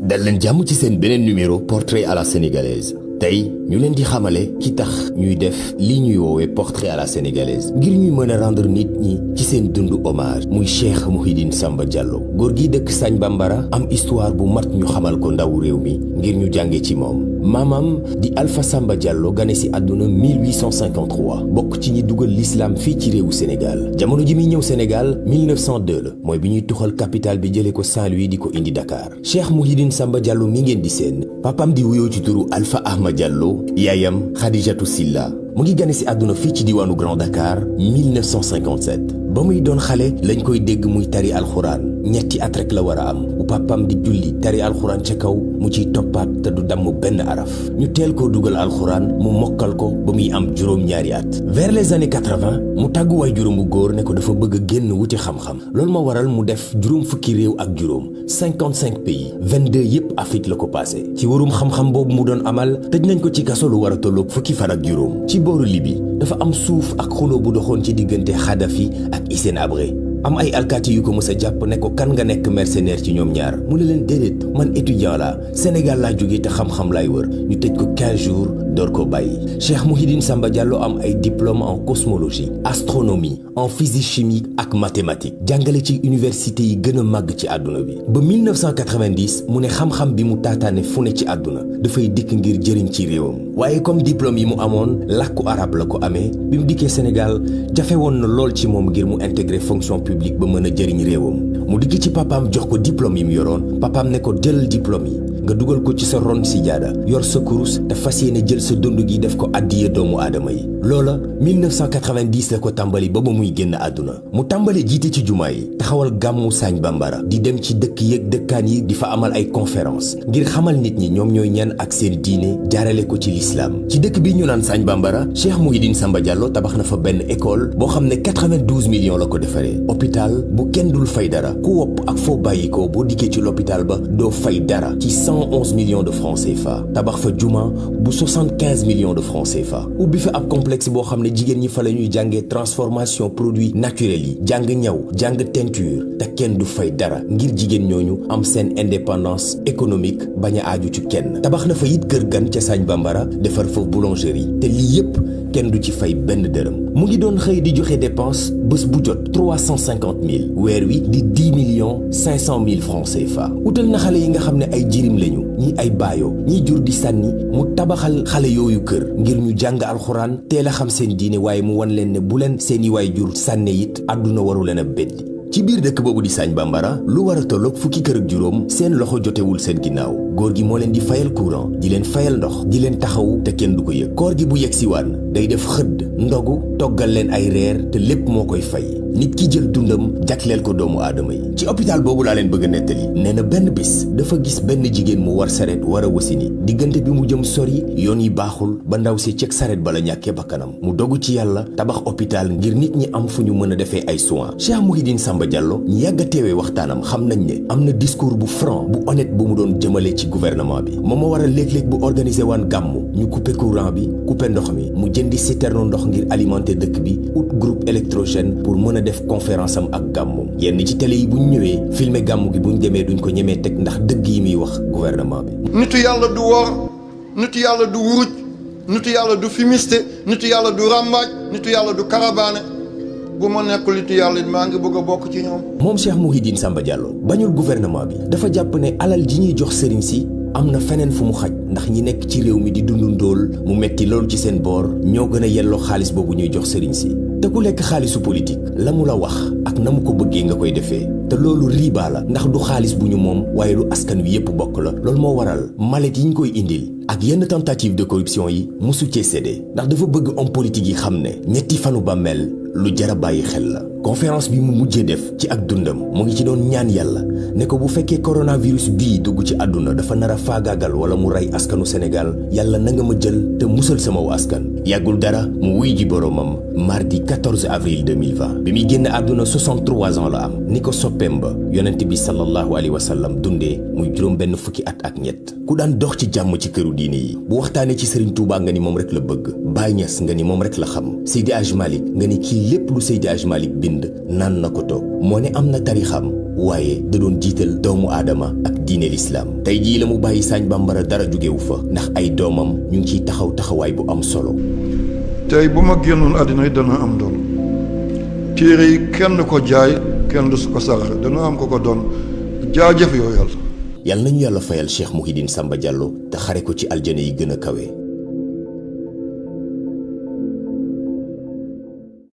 dal leen jàmm ci seen beneen numéro portrait à la sénégalaise tey ñu leen di xamale ki tax ñuy def li ñuy woowee portrait à la sénégalaise ngir ñuy mën a rendre nit ñi ci seen dundu hommage muy Cheikh Mouhidine Samba Diallo góor gi dëkk Sagne Bambara am histoire bu mat ñu xamal ko ndawu réew mi ngir ñu jànge ci moom maamam di Alpha Samba Diallo gane si àdduna 1853 bokk ci ñi dugal l'islam fii ci réewu Sénégal jamono ji muy ñëw Sénégal 1902 la mooy bi ñuy tuxal capital bi jëlee ko Saint-Louis di ko indi Dakar Cheikh Mouhidine Samba Diallo mi ngeen di seen papam di wuyoo ci turu Alpha Ahmad Diallo yaayam Khadijatou Silla mu ngi gane si àdduna fii ci diwaanu Grand Dakar 1957 ba muy doon xale lañ koy dégg muy tari alxuraan ñetti at rek la war a am bu papam di julli tari alxuraan ca kaw mu ciy toppaat te du damm benn araf ñu teel koo dugal alxuraan mu mokkal ko ba muy am juróom-ñaari at vers les années 80 mu tàggu waay juróom bu góor ne ko dafa bëgg a génn wuti xam-xam loolu ma waral mu def juróom fukki réew ak juróom 55 pays 22 yépp Afrique la ko passé ci warum xam-xam boobu mu doon amal tëj nañ ko ci kaso lu war a tolloog fukki fan ak juróom ci booru Libi dafa am suuf ak xuloo bu doxoon ci diggante Kadhafi ak Hissène Habré am ay alkaati yu ko mës a jàpp ne ko kan nga nekk mercenaire ci ñoom ñaar mu ne leen déedéet man étudiant la Sénégal laa jógee te xam-xam laay wër ñu tëj ko 15 jours door ko bàyyi Cheikh Mouhidine Samba Diallo am ay diplôme en cosmologie astronomie en physique chimique ak mathématique jàngale ci université yi gën a màgg ci àdduna bi ba 1990 mu ne xam-xam bi mu taataane fu ne ci àdduna dafay dikk ngir jëriñ ci réewam waaye comme diplôme yi mu amoon làkku arab la ko amee bi mu dikkee Sénégal jafe woon na lool ci moom ngir mu intégrer fonction publique ba mën a jëriñ réewam mu digg ci papaam jox ko diplôme yi mu yoroon papaam ne ko jëlal diplôme yi nga dugal ko ci sa ron si jaada yor sa kurus te fas yéene jël sa dund gi def ko addiye doomu aadama yi loola 1990 la ko tàmbali ba ba muy génn àdduna mu tàmbali jiite ci jumaa yi taxawal gàmmu Sagne Bambara di dem ci dëkk yeeg dëkkaan yi di fa amal ay conférence ngir xamal nit ñi ñoom ñooy ñan ak seen diine jaarale ko ci l'islam ci dëkk bi ñu naan Sagne Bambara Cheikh Mouhidine Samba Diallo tabax na fa benn école boo xam ne 92 millions la ko defaree hôpital bu kenn dul fay dara ku wopp ak foo bàyyi ko boo dikkee ci l'hôpital ba doo fay dara ci 111 millions de francs CFA tabax fa juma bu 75 millions de francs CFA ubbi fa ab complexe boo xam ne jigéen ñi fa la ñuy jàngee transformation produits naturels yi jàng ñaw jàng teinture te kenn du fay dara ngir jigéen ñooñu am seen indépendance économique bañ a aaju ci kenn tabax na fa it kër gan ca Sagne Bambara defar fa boulangerie te lii yépp kenn du ci fay benn dërëm mu ngi doon xëy di joxe dépense bés bu jot 350 000 weer wi di 10 millions 500 000 francs CFA utal na xale yi nga xam ne ay jirim lañu ñii ay baayoo ñii jur di sànni mu tabaxal xale yooyu kër ngir ñu jàng alxuraan teel a xam seen diine waaye mu wan leen ne bu leen seeni waay jur sànne it àdduna waru leen a beddi ci biir dëkk boobu di Sagne Bambara lu war a tolloog fukki kër ak juróom seen loxo jotewul seen ginnaaw góor gi moo leen di fayal courant di leen fayal ndox di leen taxawu te kenn du ko yëg koor gi bu yegg si waan day def xëdd ndogu toggal leen ay reer te lépp moo koy fay nit ki jël dundam jagleel ko doomu aadama yi ci hôpital boobu laa leen bëgg a nettali nee na benn bis dafa gis benn jigéen mu war saret war a wasini diggante bi mu jëm sori yoon yi baaxul ba ndaw si ceg saret bala ñàkkee bakkanam mu dogu ci yàlla tabax hôpital ngir nit ñi am fu ñu mën a defee ay soins Cheikh Mouhidine Samba Diallo ñi yàgg a teewee waxtaanam xam nañ ne am na discours bu franc bu honnête bu mu doon jëmale ci gouvernement bi moom moo waral léeg-léeg bu organiser waan gàmmu ñu couper courant bi couper ndox mi mu jëndi citerne ndox ngir alimenter dëkk bi ut groupe électrogène pour mën a def conférence am ak gàmmu yenn ci télé yi bu ñu ñëwee filmer gàmmu gi bu ñu demee duñ ko ñemee teg ndax dëgg yi muy wax gouvernement bi. nitu yàlla du wor nitu yàlla du wuruj nitu yàlla du fumiste nitu yàlla du ràmbaaj nitu yàlla du karabaane bu ma nekkul nitu yàlla maa ngi bëgg a bokk ci ñoom. moom Cheikh Mouhidine Samba Diallo bañul gouvernement bi dafa jàpp ne alal ji ñuy jox sëriñ si am na feneen fu mu xaj ndax ñi nekk ci réew mi di dundu ndóol mu metti loolu ci seen boor ñoo gën a yelloo xaalis boobu ñuy jox sëriñ si te ku lekk xaalisu politique la mu la wax ak na mu ko bëggee nga koy defee te loolu riba la ndax du xaalis bu ñu moom waaye lu askan wi yépp bokk la loolu moo waral malet yi ñu koy indil ak yenn tentative de corruption yi mosu cee séddee ndax dafa bëgg homme politique yi xam ne ñetti fanu bàmmeel lu jara bàyyi xel la conférence bi mu mujjee def ci ak dundam mu ngi ci doon ñaan yàlla ne ko bu fekkee coronavirus bii dugg ci àdduna dafa nar a faagaagal wala mu rey askanu Sénégal yàlla na nga ma jël te musal sama wu askan yàggul dara mu wuy ji boroomam mardi 14 avril 2020 bi muy génn àdduna 63 ans la am ni ko soppeem ba yonent bi sallallahu alayhi wa sallam dundee muy juróom benn fukki at ak ñett ku daan dox ci jàmm ci këru diine yi bu waxtaanee ci Serigne Touba nga ni moom rek la bëgg Baye Niass nga ni moom rek la xam Seydi Hadj Malick nga ni kii lépp lu Seydi Hadj Malick bind naan na ko toog moo ne am na tarixam waaye da doon jiital doomu aadama ak diine lislaam. tey jii la mu bàyyi Sagne Bambara dara jógewu fa ndax ay doomam ñu ngi ciy taxawaay bu am solo. tey bu ma génnoon àddina yi dana am doon téere yi kenn ko jaay kenn du su ko saraxe dana am ko doon jaajëf yoo yàlla. yàlla nañu yàlla fayal Cheikh Mouhidine Samba Diallo te xare ko ci aljana yi gën a kawe.